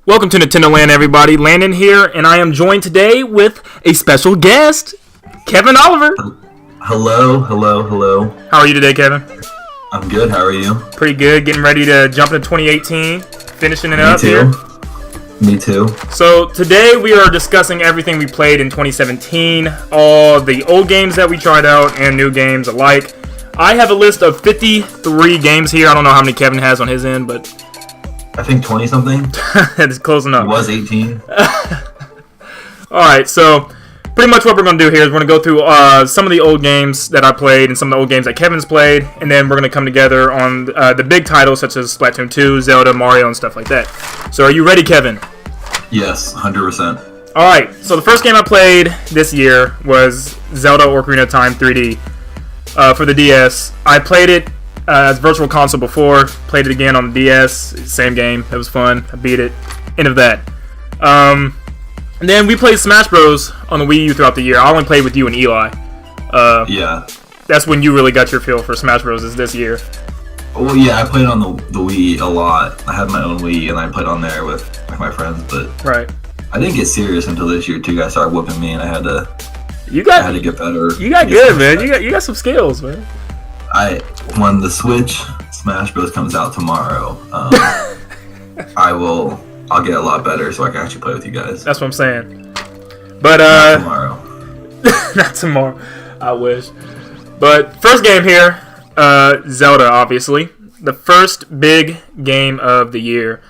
Welcome to Nintendo Land, everybody. Landon here, and I am joined today with a special guest, Kevin Oliver. Hello. How are you today, Kevin? I'm good. How are you? Pretty good. Getting ready to jump into 2018. Finishing it up here. Me too. So today we are discussing everything we played in 2017, all the old games that we tried out and new games alike. I have a list of 53 games here. I don't know how many Kevin has on his end, but I think 20 something. it's close enough. It was 18. Alright, so pretty much what we're going to do here is we're going to go through some of the old games that I played and some of the old games that Kevin's played, and then we're going to come together on the big titles such as Splatoon 2, Zelda, Mario, and stuff like that. So are you ready, Kevin? Yes, 100%. Alright, so the first game I played this year was Zelda Ocarina of Time 3D for the DS. I played it as Virtual Console before, played it again on the DS, same game, it was fun, I beat it, end of that. And then we played Smash Bros. On the Wii U throughout the year. I only played with you and Eli. Yeah. That's when you really got your feel for Smash Bros. Is this year. Well, yeah, I played on the Wii a lot. I had my own Wii, and I played on there with my friends, but right. I didn't get serious until this year. Two guys started whooping me, and I had to get better. You got good, man. You got some skills, man. When the Switch Smash Bros. Comes out tomorrow, I'll get a lot better so I can actually play with you guys. That's what I'm saying. But not tomorrow. not tomorrow. I wish. But first game here, Zelda, obviously. The first big game of the year.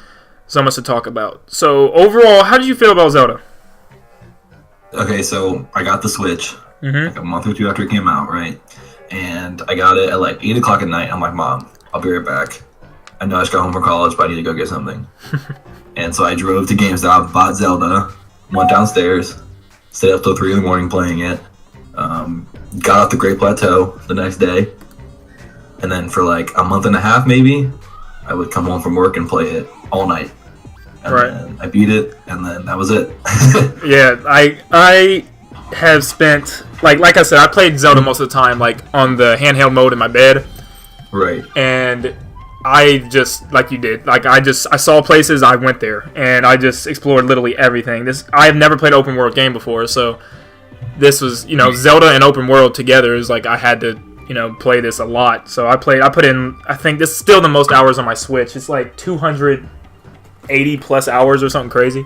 So much to talk about. So overall, how did you feel about Zelda? Okay, so I got the Switch like a month or two after it came out, right? And I got it at like 8 o'clock at night. I'm like, Mom, I'll be right back. I know I just got home from college, but I need to go get something. And so I drove to GameStop, bought Zelda, went downstairs, stayed up till 3 in the morning playing it, got off the Great Plateau the next day, and then for like a month and a half maybe, I would come home from work and play it all night. And then I beat it, and then that was it. Yeah, I have spent, like I said, I played Zelda most of the time, like on the handheld mode in my bed. Right. And I just, like you did, I saw places, I went there, and I just explored literally everything. I have never played an open world game before, so this was, Zelda and open world together is like I had to, play this a lot. So I put in, I think this is still the most hours on my Switch. It's like 280 plus hours or something crazy.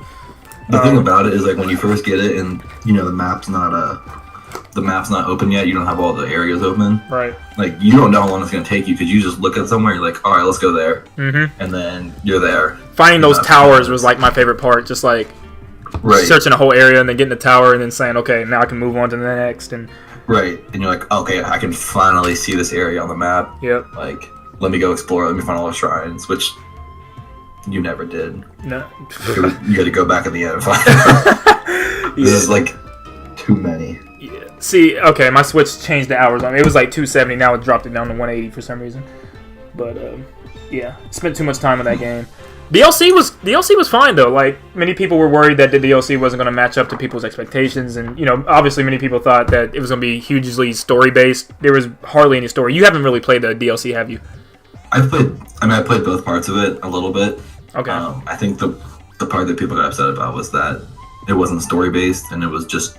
The thing about it is like when you first get it and, the map's not open yet, you don't have all the areas open. Right. Like, you don't know how long it's going to take you because you just look at somewhere, you're like, all right, let's go there. Mm-hmm. And then you're there. Finding those towers was like my favorite part, just like searching a whole area and then getting the tower and then saying, okay, now I can move on to the next. And right. And you're like, okay, I can finally see this area on the map. Yep. Like, let me go explore, let me find all the shrines, which you never did. No. You had to go back at the end and find them. This is like too many. Yeah. See, okay, my Switch changed the hours on me. It was like 270, now it dropped it down to 180 for some reason. But yeah, spent too much time on that game. DLC was fine though. Like, many people were worried that the DLC wasn't going to match up to people's expectations, and obviously many people thought that it was going to be hugely story based. There was hardly any story. You haven't really played the DLC, have you? I played both parts of it a little bit. Okay. I think the part that people got upset about was that it wasn't story based and it was just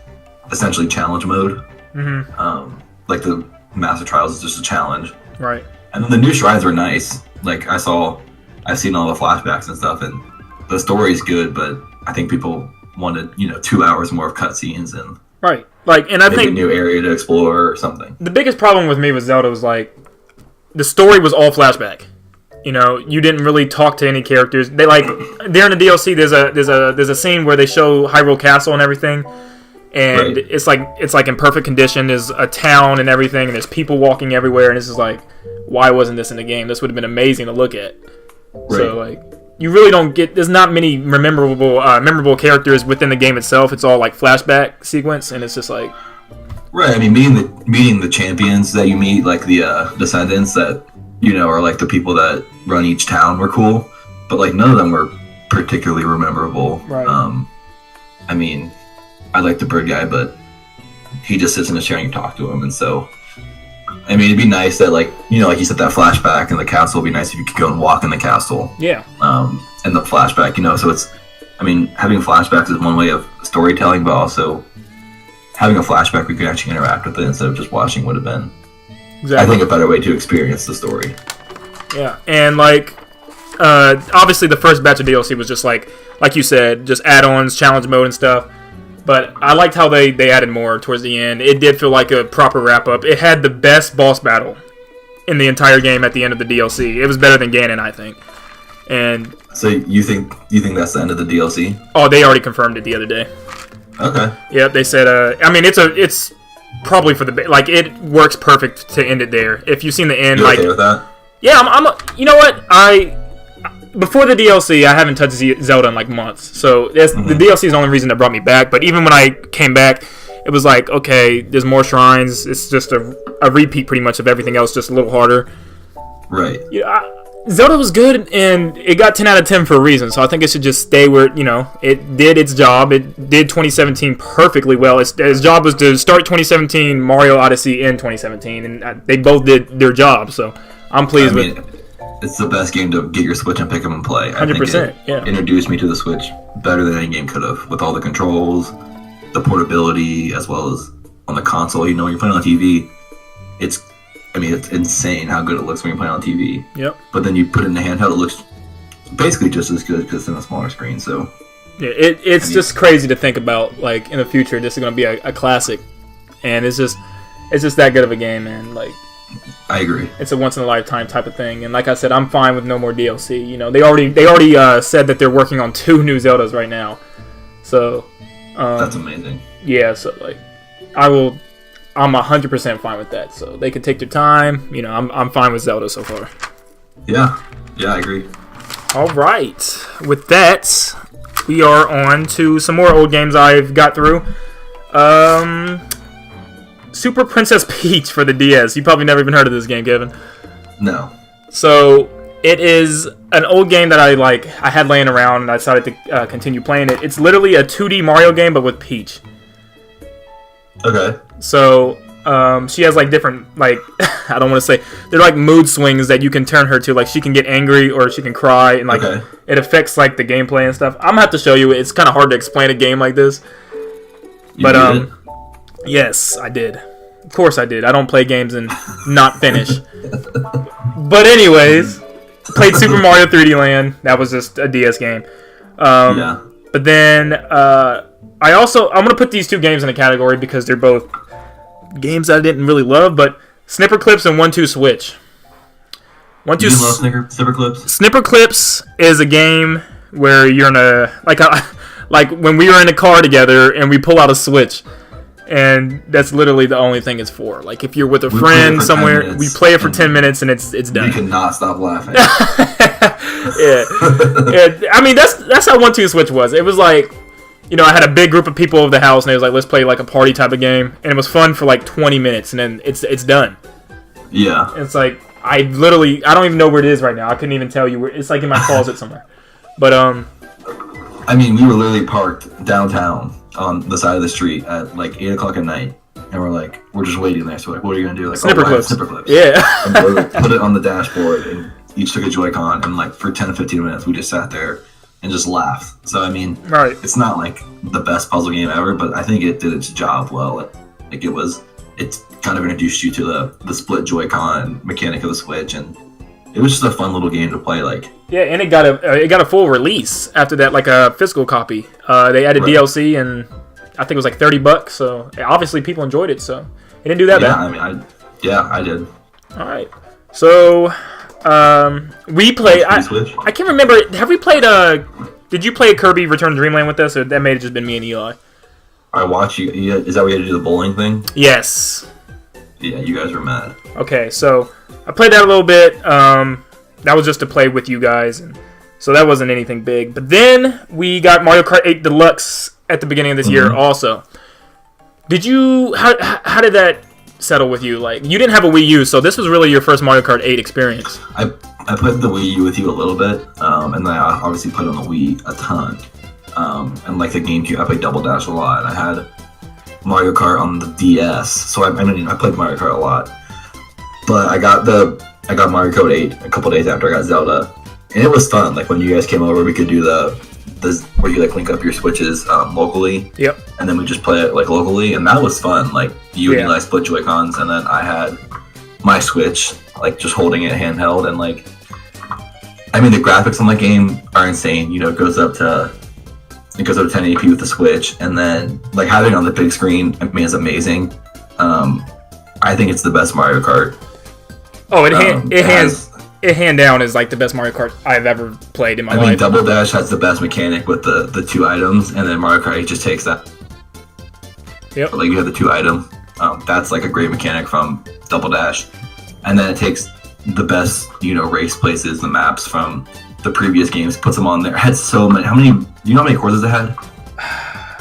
essentially challenge mode. Mm-hmm. Like the Master Trials is just a challenge. Right. And then the new shrines were nice. Like I've seen all the flashbacks and stuff, and the story's good, but I think people wanted 2 hours more of cutscenes and right. Like, and I think a new area to explore or something. The biggest problem with me with Zelda was like the story was all flashback. You didn't really talk to any characters. They during the DLC, there's a scene where they show Hyrule Castle and everything, and right. it's like in perfect condition. There's a town and everything, and there's people walking everywhere, and this is like, why wasn't this in the game? This would have been amazing to look at. Right. So like, you really don't get. There's not many memorable characters within the game itself. It's all like flashback sequence, and it's just like. Right. I mean, meeting the champions that you meet, like the descendants that. Are like the people that run each town were cool, but like none of them were particularly memorable. Right. I mean, I like the bird guy, but he just sits in a chair and you talk to him, and so I mean, it'd be nice that, like, you know, like you said, that flashback in the castle would be nice if you could go and walk in the castle. Yeah. And the flashback, you know, so it's I mean, having flashbacks is one way of storytelling, but also having a flashback where you can actually interact with it instead of just watching would have been, I think, a better way to experience the story. Yeah, and like, obviously the first batch of DLC was just like you said, just add-ons, challenge mode and stuff. But I liked how they added more towards the end. It did feel like a proper wrap-up. It had the best boss battle in the entire game at the end of the DLC. It was better than Ganon, I think. And so you think that's the end of the DLC? Oh, they already confirmed it the other day. Okay. Yep, they said. I mean, it's probably for the like it works perfect to end it there. If you've seen the end, you okay with that? Yeah, you know what? Before the DLC, I haven't touched Zelda in like months, so the DLC is the only reason that brought me back. But even when I came back, it was like, okay, there's more shrines. It's just a repeat pretty much of everything else, just a little harder. Right. Yeah. Zelda was good, and it got 10 out of 10 for a reason, so I think it should just stay where, it did its job. It did 2017 perfectly well. Its job was to start 2017, Mario Odyssey in 2017, and they both did their job, so I'm pleased with. It's the best game to get your Switch and pick up and play. 100%, yeah. Introduced me to the Switch better than any game could have, with all the controls, the portability, as well as on the console. You're playing on TV, it's insane how good it looks when you're playing on TV. Yep. But then you put it in the handheld, it looks basically just as good because it's in a smaller screen. So yeah, it's just crazy to think about. Like in the future, this is going to be a classic, and it's just that good of a game, man. Like, I agree. It's a once in a lifetime type of thing, and like I said, I'm fine with no more DLC. They already said that they're working on 2 new Zeldas right now, so that's amazing. Yeah, so like I'm 100% fine with that. So they can take their time. I'm fine with Zelda so far. Yeah, I agree. All right. With that, we are on to some more old games I've got through. Super Princess Peach for the DS. You probably never even heard of this game, Kevin. No. So it is an old game that I had laying around, and I decided to continue playing it. It's literally a 2D Mario game, but with Peach. Okay. So, she has, different, I don't want to say, they're mood swings that you can turn her to. She can get angry or she can cry, and, it affects, the gameplay and stuff. I'm going to have to show you. It's kind of hard to explain a game like this. But, yes, I did. Of course I did. I don't play games and not finish. But anyways, played Super Mario 3D Land. That was just a DS game. Yeah. But then, I'm going to put these 2 games in a category because they're both games that I didn't really love, but Snipper Clips and 1-2 Switch. You love Snipper Clips? Snipper Clips is a game where you're in like when we were in a car together and we pull out a Switch, and that's literally the only thing it's for. Like if you're with a friend somewhere, we play it for 10 minutes and it's done. You cannot stop laughing. Yeah. I mean, that's how 1-2 Switch was. It was like, I had a big group of people over the house, and it was like, let's play a party type of game, and it was fun for 20 minutes, and then it's done. Yeah. It's like I don't even know where it is right now. I couldn't even tell you where. It's in my closet somewhere. But I mean, we were literally parked downtown on the side of the street at 8:00 at night, and we're just waiting there. So what are you gonna do? Snipper Clips. Snipper Clips. Yeah. And we put it on the dashboard, and each took a Joy-Con, and for 10 to 15 minutes, we just sat there and just laughed. So I mean, right. It's not the best puzzle game ever, but I think it did its job well. It kind of introduced you to the split Joy-Con mechanic of the Switch, and it was just a fun little game to play. Yeah, and it got a full release after that, a physical copy. They added DLC, and I think it was $30. So obviously people enjoyed it. So it didn't do that bad. I did. All right. So we played. I can't remember. Have we played Did you play Kirby Return to Dreamland with us, or that may have just been me and Eli? I watched you. Is that where you had to do the bowling thing? Yes. Yeah, you guys were mad. Okay, so I played that a little bit. That was just to play with you guys, and so that wasn't anything big. But then we got Mario Kart 8 Deluxe at the beginning of this year also. Did you... How did that settle with you? You didn't have a Wii U, so this was really your first Mario Kart 8 experience. I played the Wii U with you a little bit, and then I obviously played on the Wii a ton. And the GameCube, I played Double Dash a lot. I had Mario Kart on the DS, so I played Mario Kart a lot. But I got Mario Kart 8 a couple days after I got Zelda, and it was fun. When you guys came over, we could do the where you like link up your switches locally. Yep. And then we just play it like locally, and that was fun. Like you and Eli split Joy-Cons, and then I had my Switch, like just holding it handheld, and like, I mean, the graphics on the game are insane. You know, it goes up to 1080p with the Switch, and then like having it on the big screen, I mean, it's amazing. I think it's the best Mario Kart. Oh, it hand down is like the best Mario Kart I've ever played in my life. I mean, Double Dash has the best mechanic with the 2 items, and then Mario Kart 8 just takes that. Yep. Like you have the 2 item. That's like a great mechanic from Double Dash, and then it takes the best, you know, race places, the maps from the previous games, puts them on there. It had so many. Do you know how many courses it had?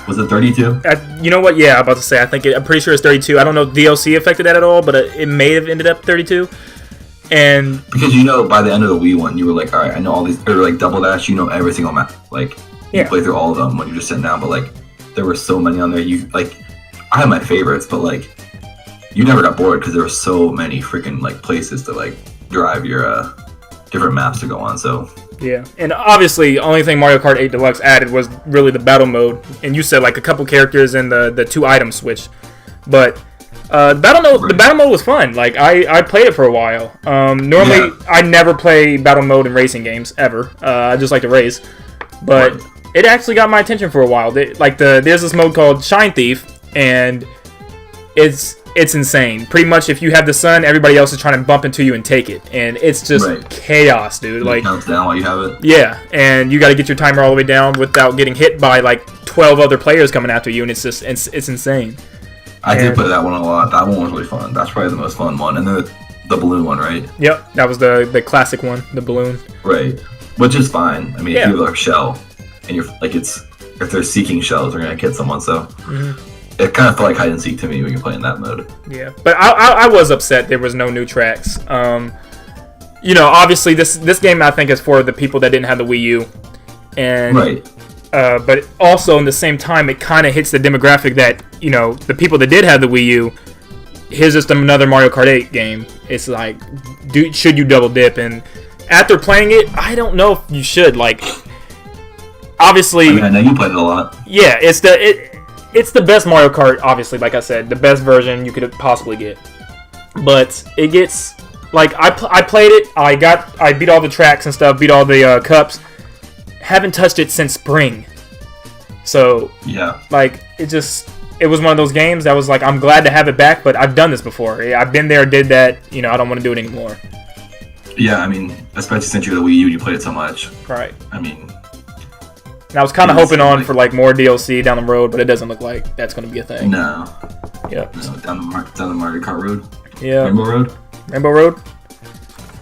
Was it 32? You know what? Yeah, I'm about to say. I'm pretty sure it's 32. I don't know if DLC affected that at all, but it may have ended up 32. And because, you know, by the end of the Wii one, you were like, all right, I know all these, or like Double Dash, you know every single map. Like, you play through all of them when you're just sitting down, but like, there were so many on there. You like, I had my favorites, but like, you never got bored because there were so many freaking like places to like drive your different maps to go on. So yeah, and obviously, the only thing Mario Kart 8 Deluxe added was really the battle mode, and you said like a couple characters and the 2 item switch, but. The battle mode was fun. Like I played it for a while. Normally I never play battle mode in racing games ever. I just like to race, but it actually got my attention for a while. There's this mode called Shine Thief, and it's insane. Pretty much, if you have the sun, everybody else is trying to bump into you and take it, and it's just chaos, dude. Like, it counts down while you have it. Yeah, and you got to get your timer all the way down without getting hit by like 12 other players coming after you, and it's insane. I did play that one a lot. That one was really fun. That's probably the most fun one. And then the balloon one, right? Yep, that was the classic one, the balloon. Right, which is fine. I mean, if you have a shell, and you're like, if they're seeking shells, they're gonna hit someone. So it kind of felt like hide and seek to me when you're playing that mode. Yeah, but I was upset there was no new tracks. You know, obviously this game I think is for the people that didn't have the Wii U, and but also in the same time, it kind of hits the demographic that, you know, the people that did have the Wii U, here's just another Mario Kart 8 game. It's like, should you double dip? And after playing it, I don't know if you should. Like, obviously, I mean, I know you played it a lot. Yeah, it's the best Mario Kart. Obviously, like I said, the best version you could possibly get. But it gets like I played it. I beat all the tracks and stuff. Beat all the cups. Haven't touched it since spring. So yeah, like it was one of those games that was like, I'm glad to have it back, but I've done this before. I've been there, did that. You know, I don't want to do it anymore. Yeah, I mean, especially since you're the Wii U and you played it so much. Right. I mean, and I was kind of hoping on for like more DLC down the road, but it doesn't look like that's going to be a thing. No. Yep. No, down the Mario Kart road. Yeah. Rainbow Road. Rainbow Road.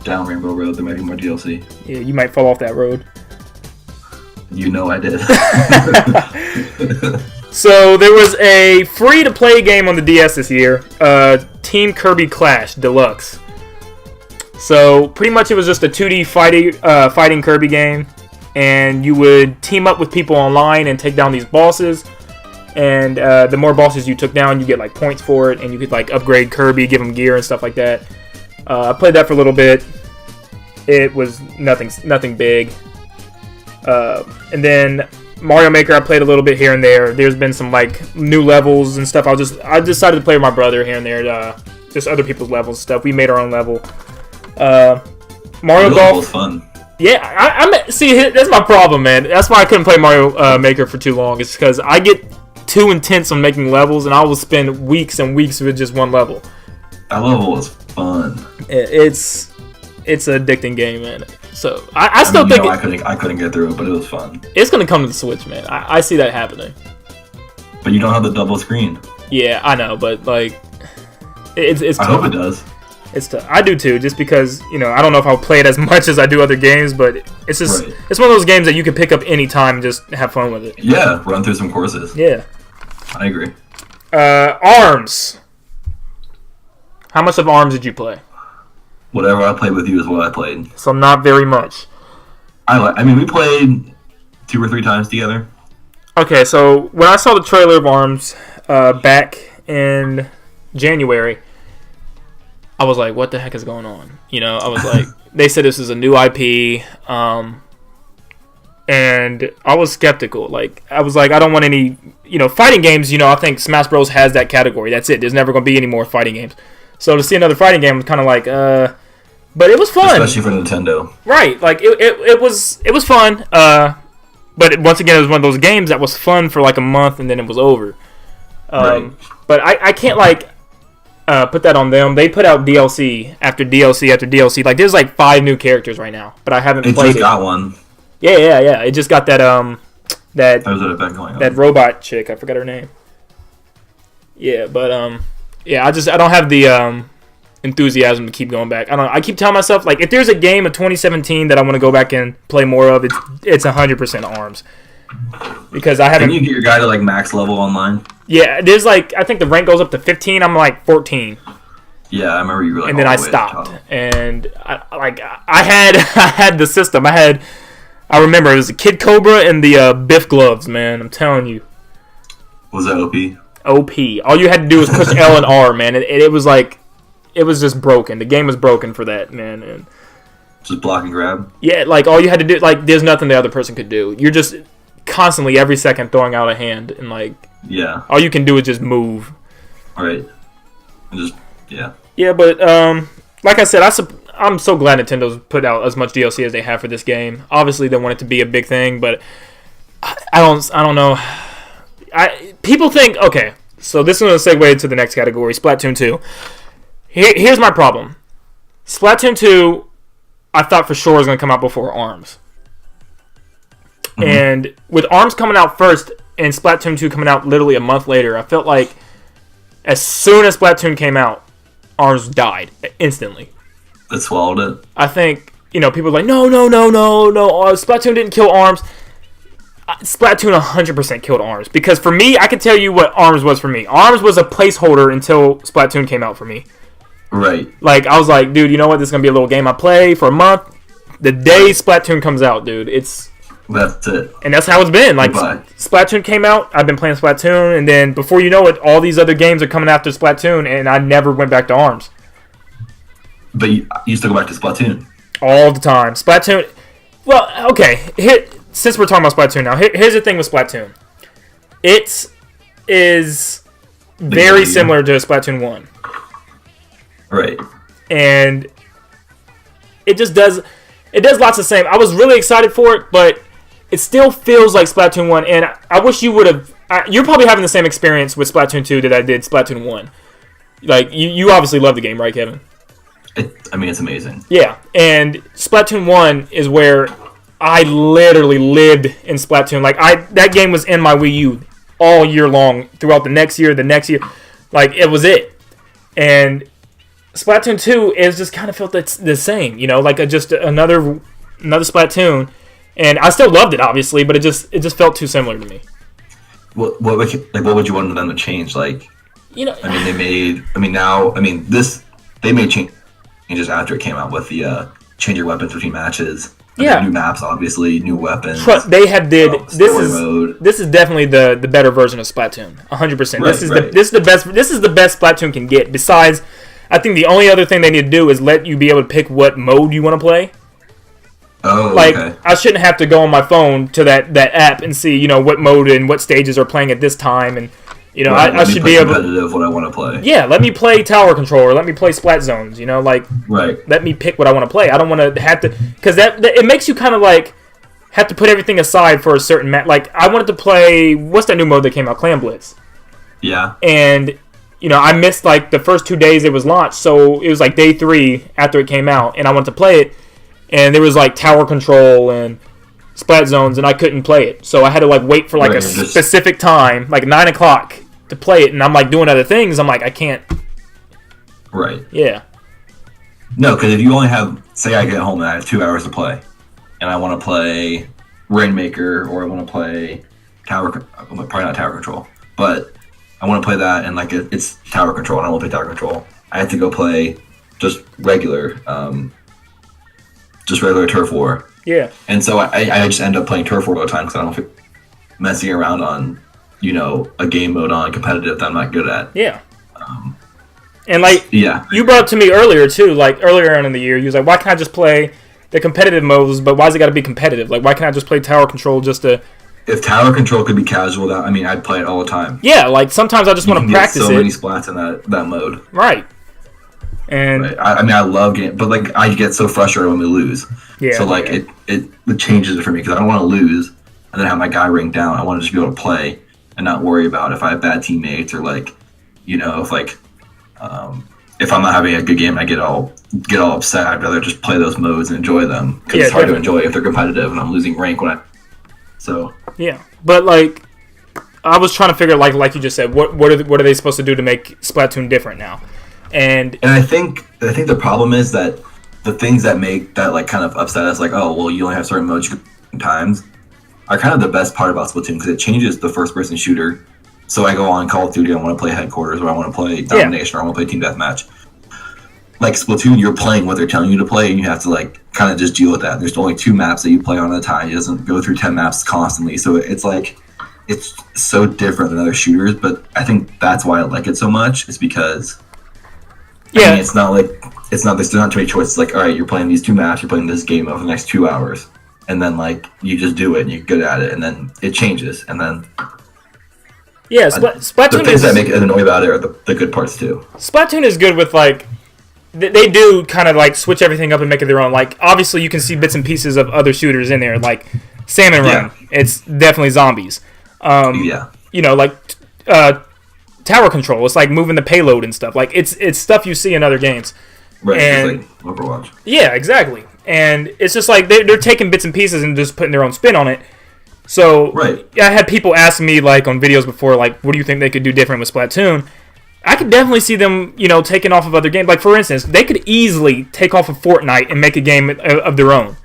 Down Rainbow Road, there might be more DLC. Yeah, you might fall off that road. You know I did. So there was a free-to-play game on the DS this year, Team Kirby Clash Deluxe. So pretty much it was just a 2D fighting Kirby game, and you would team up with people online and take down these bosses. And the more bosses you took down, you get like points for it, and you could like upgrade Kirby, give him gear and stuff like that. I played that for a little bit. It was nothing big. And then Mario Maker, I played a little bit here and there. There's been some like new levels and stuff. I decided to play with my brother here and there, just other people's levels and stuff. We made our own level. Mario Golf was fun. Yeah, see, that's my problem, man. That's why I couldn't play Mario Maker for too long. It's because I get too intense on making levels, and I will spend weeks and weeks with just one level. That level was fun. It's an addicting game, man. So I still think I couldn't get through it, but it was fun. It's gonna come to the Switch, man. I see that happening. But you don't have the double screen. Yeah, I know, but like, it's. I hope it does. It's tough. I do too, just because, you know, I don't know if I'll play it as much as I do other games, but it's just it's one of those games that you can pick up any time and just have fun with it. Yeah, run through some courses. Yeah, I agree. ARMS. How much of ARMS did you play? Whatever I played with you is what I played. So not very much. I mean, we played 2 or 3 times together. Okay, so when I saw the trailer of ARMS back in January, I was like, what the heck is going on? You know, I was like, they said this is a new IP. and I was skeptical. Like, I was like, I don't want any, fighting games. I think Smash Bros has that category. That's it. There's never going to be any more fighting games. So to see another fighting game was kind of like, but it was fun, especially for Nintendo. Right? Like it was fun. But once again, it was one of those games that was fun for like a month and then it was over. Right. But I can't put that on them. They put out DLC after DLC after DLC. Like there's like 5 new characters right now, but I haven't played it. It just got one. Yeah. It just got that that robot chick. I forgot her name. Yeah, but I don't have the enthusiasm to keep going back. I keep telling myself, like, if there's a game of 2017 that I want to go back and play more of, it's 100% ARMS. Because I haven't. Can you get your guy to like max level online? Yeah, there's like, I think the rank goes up to 15. I'm like 14. Yeah, I remember you were like. And then I stopped, and I had the system. I remember it was the Kid Cobra and the Biff gloves. Man, I'm telling you. Was that OP? OP. All you had to do was push L and R, man. It was like, it was just broken. The game was broken for that, man. And just block and grab? Yeah, like all you had to do, like there's nothing the other person could do. You're just constantly every second throwing out a hand, and like all you can do is just move. Right. And just Yeah, but like I said, I'm so glad Nintendo's put out as much DLC as they have for this game. Obviously, they want it to be a big thing, but I don't know. People think, okay, so this is going to segue to the next category, Splatoon 2. Here's my problem. Splatoon 2, I thought for sure was going to come out before ARMS. Mm-hmm. And with ARMS coming out first and Splatoon 2 coming out literally a month later, I felt like as soon as Splatoon came out, ARMS died instantly. It swallowed it. I think, people are like, no, Splatoon didn't kill ARMS. Splatoon 100% killed ARMS. Because for me, I can tell you what ARMS was for me. ARMS was a placeholder until Splatoon came out for me. Right. Like, I was like, dude, you know what? This is going to be a little game I play for a month. The day Splatoon comes out, dude, that's it. And that's how it's been. Like, Goodbye. Splatoon came out, I've been playing Splatoon, and then before you know it, all these other games are coming after Splatoon, and I never went back to ARMS. But you still go back to Splatoon? All the time. Splatoon... Well, okay, since we're talking about Splatoon now, here's the thing with Splatoon. It is very similar to Splatoon 1. Right. And it just does lots of the same. I was really excited for it, but it still feels like Splatoon 1, and I wish you would have... You're probably having the same experience with Splatoon 2 that I did Splatoon 1. Like, you obviously love the game, right, Kevin? It's amazing. Yeah, and Splatoon 1 is where I literally lived in Splatoon. Like, that game was in my Wii U all year long, throughout the next year. Like, it was it. And Splatoon 2 is just kind of felt the same, like just another Splatoon. And I still loved it, obviously, but it just felt too similar to me. What would you want them to change? Like, they made changes after it came out with the change your weapons between matches. Yeah. New maps, obviously, new weapons. They had mode. This is definitely the better version of Splatoon, 100%. Right, this is the best Splatoon can get. Besides, I think the only other thing they need to do is let you be able to pick what mode you want to play. Oh, okay. I shouldn't have to go on my phone to that app and see, what mode and what stages are playing at this time, and I should be able competitive what I want to play. Yeah, let me play Tower Control or let me play Splat Zones. Right. Let me pick what I want to play. I don't want to have to, because that it makes you kind of like have to put everything aside for a certain match. Like I wanted to play what's that new mode that came out, Clan Blitz. Yeah. And I missed like the first 2 days it was launched, so it was like day 3 after it came out, and I wanted to play it, and there was like Tower Control and Splat Zones, and I couldn't play it, so I had to like wait for like a specific time, like 9 o'clock, to play it, and I'm like doing other things. I'm like, I can't. Right. Yeah. No, because if you only have, say, I get home and I have 2 hours to play, and I want to play Rainmaker or I want to play probably not Tower Control, but I want to play that and like it's Tower Control, and I want to play Tower Control. I have to go play just regular Turf War. Yeah. And so I just end up playing Turf War all the time because I don't feel messing around on, a game mode on competitive that I'm not good at. Yeah. And like, yeah. You brought up to me earlier too, like earlier on in the year, you was like, why can't I just play the competitive modes, but why's it got to be competitive? Like, why can't I just play tower control just to? If tower control could be casual, I'd play it all the time. Yeah, like sometimes I just want to practice so it. Many splats in that mode. Right. And right. I love game, but like I get so frustrated when we lose. Yeah. So like it changes it for me because I don't want to lose and then have my guy ranked down. I want to just be able to play and not worry about if I have bad teammates or like, if I'm not having a good game, I get all upset. I'd rather just play those modes and enjoy them because it's hard to enjoy if they're competitive and I'm losing rank Yeah, but like I was trying to figure like you just said, what are they supposed to do to make Splatoon different now? And I think the problem is that the things that make that like kind of upset us, like, oh well, you only have certain modes times, are kind of the best part about Splatoon because it changes the first-person shooter. So I go on Call of Duty, I want to play Headquarters, or I want to play Domination, or I want to play Team Deathmatch. Like Splatoon, you're playing what they're telling you to play, and you have to like kind of just deal with that. There's only 2 maps that you play on at a time. It doesn't go through 10 maps constantly, so it's like it's so different than other shooters. But I think that's why I like it so much. Is because it's not there's not too many choices. Like, all right, you're playing these 2 maps, you're playing this game over the next 2 hours, and then like you just do it, and you're good at it, and then it changes, and then. Yeah, Splatoon. The things that make it annoying about it are the good parts too. Splatoon is good with like they do kind of like switch everything up and make it their own. Like obviously you can see bits and pieces of other shooters in there, like Salmon Run. It's definitely zombies. Like tower control. It's like moving the payload and stuff. Like it's stuff you see in other games. Right, and, like Overwatch. Yeah, exactly. And it's just like they're taking bits and pieces and just putting their own spin on it. So I had people ask me like on videos before, like, what do you think they could do different with Splatoon? I could definitely see them, taking off of other games. Like for instance, they could easily take off of Fortnite and make a game of their own.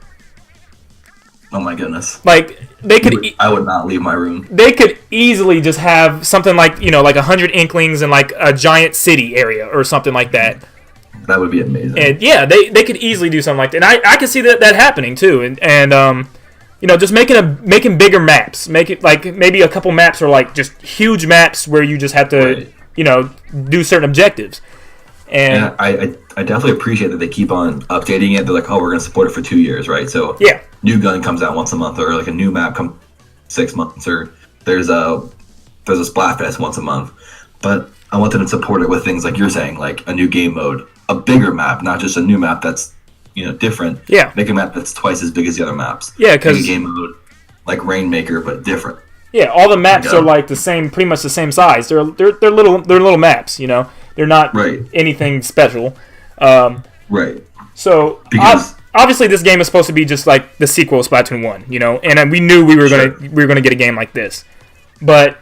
Oh my goodness! Like they could. I would not leave my room. They could easily just have something like like 100 Inklings in like a giant city area or something like that. That would be amazing. And yeah, they could easily do something like that. And I could see that happening too. And just making bigger maps. Make it like maybe a couple maps are like just huge maps where you just have to, do certain objectives. And I definitely appreciate that they keep on updating it. They're like, oh, we're going to support it for 2 years, right? So yeah, new gun comes out once a month, or like a new map comes 6 months, or there's a Splatfest once a month. But I want them to support it with things like you're saying, like a new game mode, a bigger map, not just a new map that's different. Yeah. Make a map that's twice as big as the other maps. Yeah, because game mode like Rainmaker, but different. Yeah, all the maps are like the same, pretty much the same size. They're little maps. They're not anything special. Right. So obviously, this game is supposed to be just like the sequel to Splatoon 1. And we knew we were gonna get a game like this, but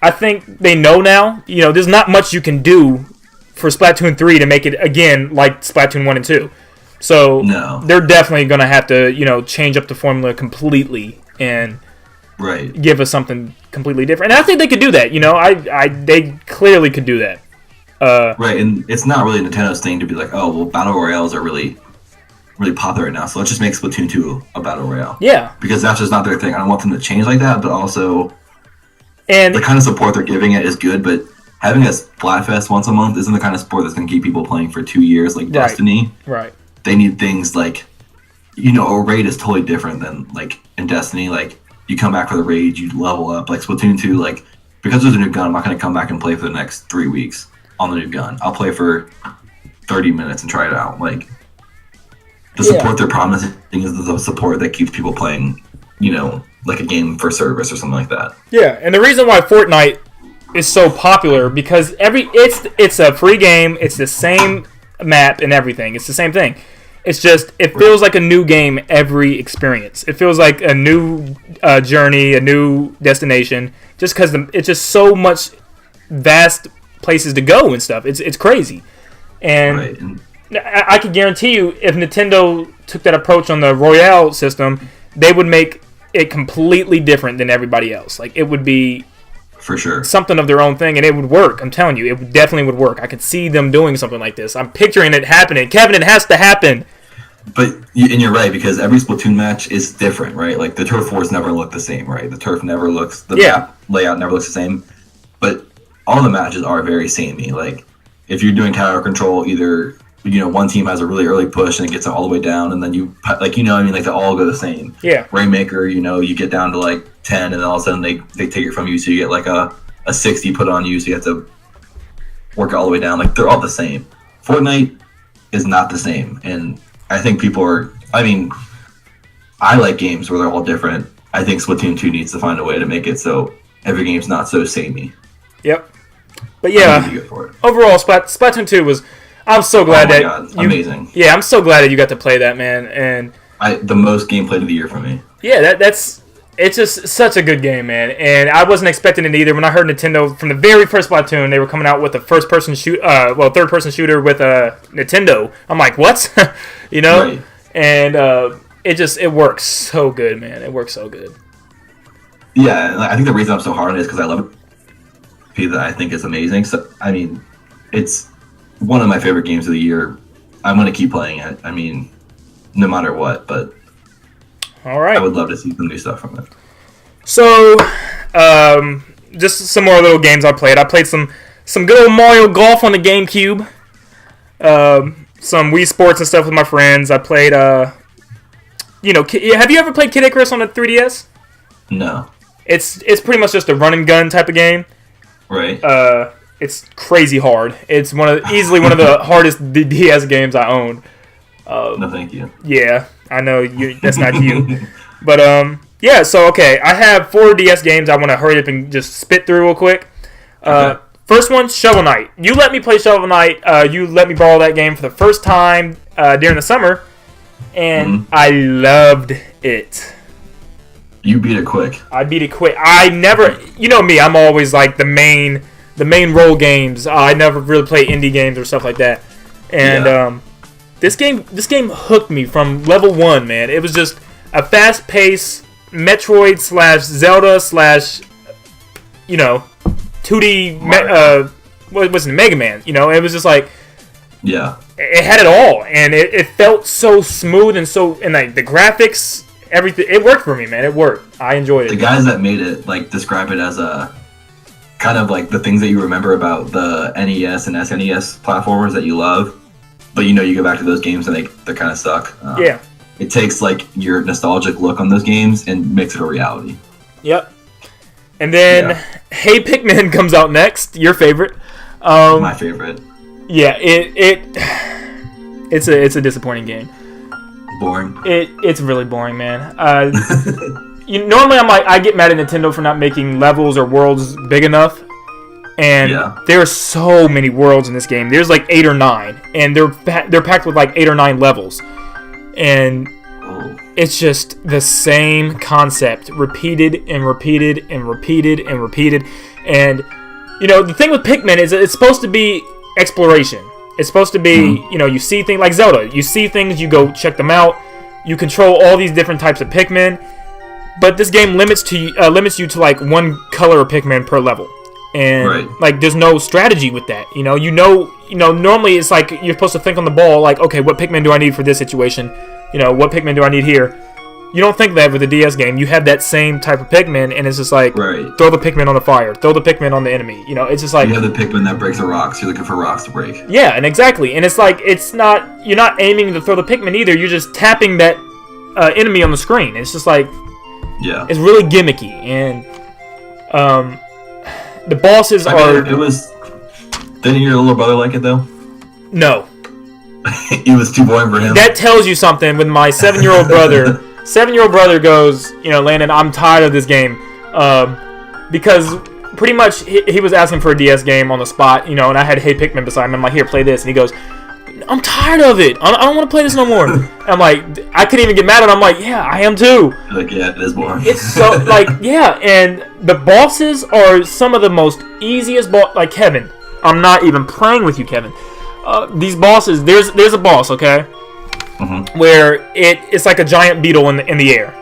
I think they know now. There's not much you can do for Splatoon 3 to make it again like Splatoon 1 and 2. So they're definitely going to have to, change up the formula completely and give us something completely different. And I think they could do that. They clearly could do that. Right, and it's not really Nintendo's thing to be like, oh, well, Battle Royales are really, really popular right now, so let's just make Splatoon 2 a Battle Royale. Yeah. Because that's just not their thing. I don't want them to change like that, but also the kind of support they're giving it is good, but having a Splatfest once a month isn't the kind of support that's going to keep people playing for 2 years like Destiny. Right. They need things like, a raid is totally different than, like, in Destiny. Like, you come back for the raid, you level up. Like, Splatoon 2, like, because there's a new gun, I'm not going to come back and play for the next 3 weeks on the new gun. I'll play for 30 minutes and try it out. Like, the support they're promising is the support that keeps people playing, like a game for service or something like that. Yeah, and the reason why Fortnite is so popular, because it's a free game, it's the same map and everything. It's the same thing. It's just, it feels like a new game every experience. It feels like a new journey, a new destination, just because it's just so much vast places to go and stuff. It's crazy. And I can guarantee you, if Nintendo took that approach on the Royale system, they would make it completely different than everybody else. Like, it would be for sure something of their own thing, and it would work. I'm telling you, it definitely would work. I could see them doing something like this. I'm picturing it happening. Kevin, it has to happen. But you're right, because every Splatoon match is different, right? Like, the turf wars never look the same, right? The turf never looks, the map layout never looks the same. But all the matches are very samey. Like, if you're doing tower control, either one team has a really early push and it gets all the way down, and then like they all go the same. Yeah. Rainmaker, you get down to like 10, and then all of a sudden they take it from you, so you get like a 60 put on you, so you have to work it all the way down. Like they're all the same. Fortnite is not the same, and I think I like games where they're all different. I think Splatoon 2 needs to find a way to make it so every game's not so samey. Yep. But yeah, overall, Splatoon 2 was. I'm so glad amazing. Yeah, I'm so glad that you got to play that, man. And the most gameplay of the year for me. Yeah, it's just such a good game, man. And I wasn't expecting it either. When I heard Nintendo from the very first Splatoon, they were coming out with a third person shooter with a Nintendo. I'm like, what? Right. And it works so good, man. It works so good. Yeah, I think the reason I'm so hard on it is because I love it. That I think is amazing. So it's one of my favorite games of the year. I'm gonna keep playing it. No matter what, but all right, I would love to see some new stuff from it. So, just some more little games I played. I played some good old Mario Golf on the GameCube. Some Wii Sports and stuff with my friends. I played. Have you ever played Kid Icarus on the 3DS? No. It's pretty much just a run and gun type of game. Right. It's crazy hard. It's easily one of the hardest DS games I own. No, thank you. Yeah, I know that's not you. But yeah. So okay, I have 4 DS games. I want to hurry up and just spit through real quick. Okay. First one, Shovel Knight. You let me play Shovel Knight. You let me borrow that game for the first time during the summer, and I loved it. You beat it quick. I beat it quick. I never, you know me, I'm always like the main role games. I never really play indie games or stuff like that. And this game hooked me from level 1, man. It was just a fast-paced Metroid / Zelda / 2D what was it, Mega Man. It was just like it had it all, and it felt so smooth and like the graphics. Everything, it worked for me, man. It worked. I enjoyed it. The guys that made it describe it as a kind of like the things that you remember about the NES and SNES platformers that you love, but you go back to those games and they kind of suck. Yeah. It takes your nostalgic look on those games and makes it a reality. Yep. And then Hey Pikmin comes out next. Your favorite. My favorite. Yeah. It's a disappointing game. Boring. It's really boring, man. Normally I get mad at Nintendo for not making levels or worlds big enough, and there are so many worlds in this game. There's like 8 or 9, and they're packed with like 8 or 9 levels, and it's just the same concept repeated and repeated and repeated and repeated. And the thing with Pikmin is that it's supposed to be exploration. It's supposed to be, you see things like Zelda. You see things, you go check them out. You control all these different types of Pikmin. But this game limits you to like one color of Pikmin per level. And like there's no strategy with that. Normally it's like you're supposed to think on the ball like, okay, what Pikmin do I need for this situation? What Pikmin do I need here? You don't think that with the DS game. You have that same type of Pikmin, and it's just like, throw the Pikmin on the fire, throw the Pikmin on the enemy. It's just like... You have the Pikmin that breaks the rocks. You're looking for rocks to break. Yeah, and exactly. And it's like, you're not aiming to throw the Pikmin either. You're just tapping that enemy on the screen. It's just like... Yeah. It's really gimmicky. And the bosses are... It was... Didn't your little brother like it, though? No. It was too boring for him? That tells you something with my 7-year-old brother... 7-year-old brother goes, Landon, I'm tired of this game, because pretty much he was asking for a DS game on the spot, and I had Hey Pikmin beside me. I'm like, here, play this, and he goes, I'm tired of it. I don't want to play this no more. I'm like, I couldn't even get mad at him. I'm like, yeah, I am too. Like, yeah, it is boring. It's so and the bosses are some of the most easiest like Kevin. I'm not even playing with you, Kevin. These bosses, there's a boss, okay? Where it's like a giant beetle in the air,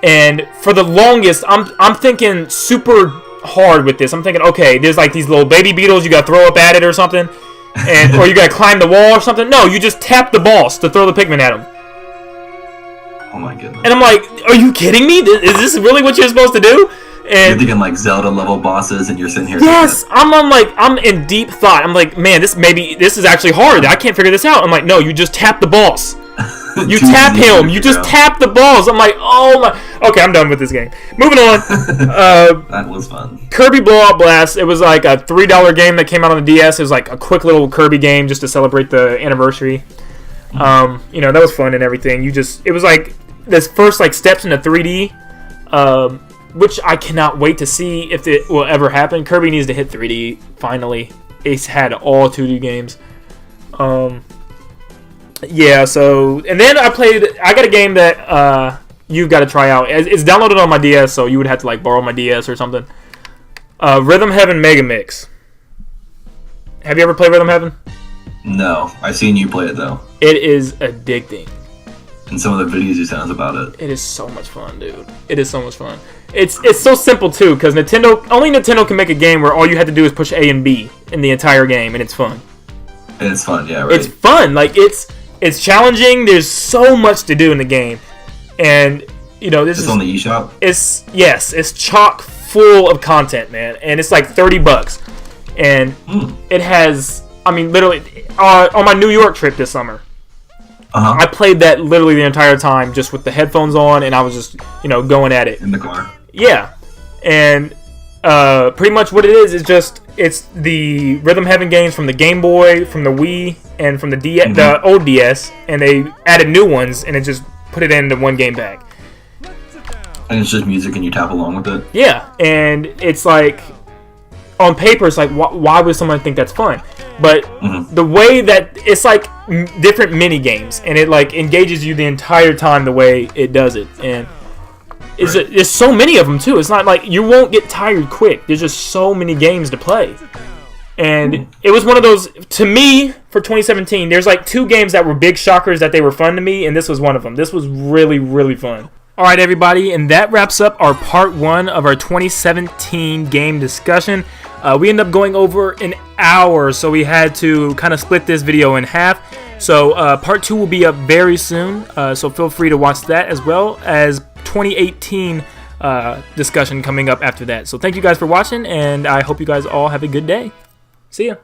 and for the longest, I'm thinking super hard with this. I'm thinking, okay, there's like these little baby beetles you gotta throw up at it or something, or you gotta climb the wall or something. No, you just tap the boss to throw the Pikmin at him. Oh my goodness! And I'm like, are you kidding me? Is this really what you're supposed to do? You're thinking like Zelda level bosses, and you're sitting here. Yes, I'm in deep thought. I'm like, man, this is actually hard. I can't figure this out. I'm like, no, you just tap the boss. You tap him. You just tap the balls. I'm like, oh my. Okay, I'm done with this game. Moving on. That was fun. Kirby Blowout Blast. It was like a $3 game that came out on the DS. It was like a quick little Kirby game just to celebrate the anniversary. That was fun and everything. It was like this first like steps into 3D, which I cannot wait to see if it will ever happen. Kirby needs to hit 3D finally. It's had all 2D games. Yeah, so, and then I got a game that you've got to try out. It's downloaded on my DS, so you would have to like borrow my DS or something. Rhythm Heaven Mega Mix. Have you ever played Rhythm Heaven? No, I've seen you play it though. It is addicting. And some of the videos you sent us about it. It is so much fun, dude. It is so much fun. It's so simple too, because only Nintendo can make a game where all you have to do is push A and B in the entire game, and it's fun. And it's fun, yeah, right. It's fun. Like it's challenging. There's so much to do in the game, and this is on the eShop. It's chock full of content, man, and it's like $30, and it has. I mean, literally on my New York trip this summer, I played that literally the entire time, just with the headphones on, and I was just going at it in the car. Yeah, and pretty much what it is just it's the Rhythm Heaven games from the Game Boy, from the Wii, and from the old DS, and they added new ones, and it just put it into one game bag. And it's just music, and you tap along with it. Yeah, and it's like on paper, it's like why would someone think that's fun? But the way that it's like different mini games, and it like engages you the entire time the way it does it, and there's so many of them too. It's not like you won't get tired quick. There's just so many games to play. And it was one of those, to me, for 2017, there's like 2 games that were big shockers that they were fun to me, and this was one of them. This was really, really fun. Alright everybody, and that wraps up our part 1 of our 2017 game discussion. We ended up going over an hour, so we had to kind of split this video in half. So part 2 will be up very soon, so feel free to watch that, as well as 2018 discussion coming up after that. So thank you guys for watching, and I hope you guys all have a good day. See ya.